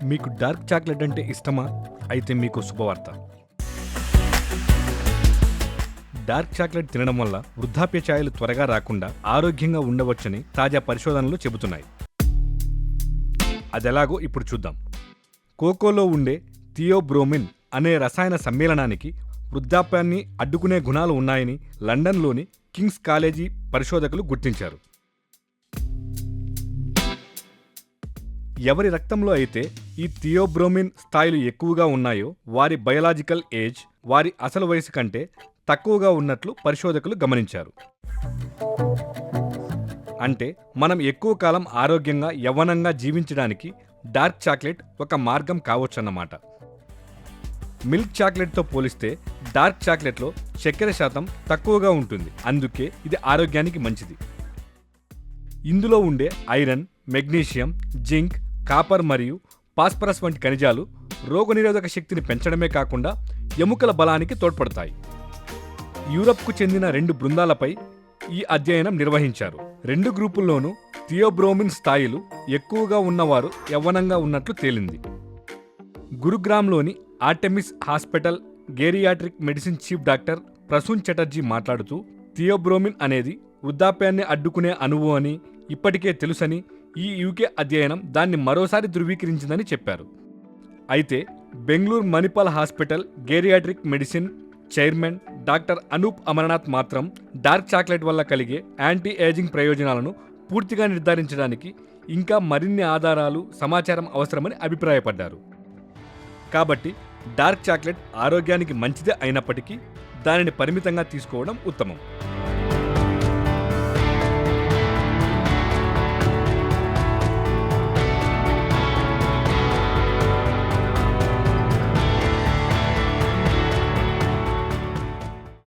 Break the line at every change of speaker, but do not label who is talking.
మీకు dark chocolate అంటే ఇష్టమా? అయితే మీకు శుభవార్త. డార్క్ చాక్లెట్ తినడం వల్ల వృద్ధాప్య ఛాయలు త్వరగా రాకుండా ఆరోగ్యంగా ఉండవచ్చని తాజా పరిశోధనలు చెబుతున్నాయి. అదెలాగో ఇప్పుడు చూద్దాం. కోకోలో ఉండే థియోబ్రోమిన్ అనే రసాయన సమ్మేళనానికి వృద్ధాప్యాన్ని అడ్డుకునే గుణాలు ఉన్నాయని లండన్లోని కింగ్స్ కాలేజీ పరిశోధకులు గుర్తించారు. ఎవరి రక్తంలో అయితే ఈ థియోబ్రోమిన్ స్థాయిలు ఎక్కువగా ఉన్నాయో వారి బయలాజికల్ ఏజ్ వారి అసలు వయసు కంటే తక్కువగా ఉన్నట్లు పరిశోధకులు గమనించారు. అంటే మనం ఎక్కువ కాలం ఆరోగ్యంగా యవ్వనంగా జీవించడానికి డార్క్ చాక్లెట్ ఒక మార్గం కావచ్చన్నమాట. మిల్క్ చాక్లెట్తో పోలిస్తే డార్క్ చాక్లెట్లో చక్కెర శాతం తక్కువగా ఉంటుంది. అందుకే ఇది ఆరోగ్యానికి మంచిది. ఇందులో ఉండే ఐరన్, మెగ్నీషియం, జింక్, కాపర్ మరియు ఫాస్ఫరస్ వంటి ఖనిజాలు రోగనిరోధక శక్తిని పెంచడమే కాకుండా ఎముకల బలానికి తోడ్పడతాయి. యూరప్కు చెందిన 2 బృందాలపై ఈ అధ్యయనం నిర్వహించారు. 2 గ్రూపుల్లోనూ థియోబ్రోమిన్ స్థాయిలు ఎక్కువగా ఉన్నవారు యవ్వనంగా ఉన్నట్లు తేలింది. గురుగ్రామ్లోని Artemis hospital geriatric medicine chief doctor Prasoon Chatterjee మాట్లాడుతూ, థియోబ్రోమిన్ అనేది వృద్ధాప్యాన్ని అడ్డుకునే అణువు అని ఇప్పటికే తెలుసని, ఈ యూకే అధ్యయనం దాన్ని మరోసారి ధృవీకరించిందని చెప్పారు. అయితే Bengaluru Manipal hospital geriatric medicine chairman doctor Anoop Amarnath మాత్రం డార్క్ చాక్లెట్ వల్ల కలిగే యాంటీ ఏజింగ్ ప్రయోజనాలను పూర్తిగా నిర్ధారించడానికి ఇంకా మరిన్ని ఆధారాలు, సమాచారం అవసరమని అభిప్రాయపడ్డారు. కాబట్టి డార్క్ చాక్లెట్ ఆరోగ్యానికి మంచిదే అయినప్పటికీ దానిని పరిమితంగా తీసుకోవడం ఉత్తమం.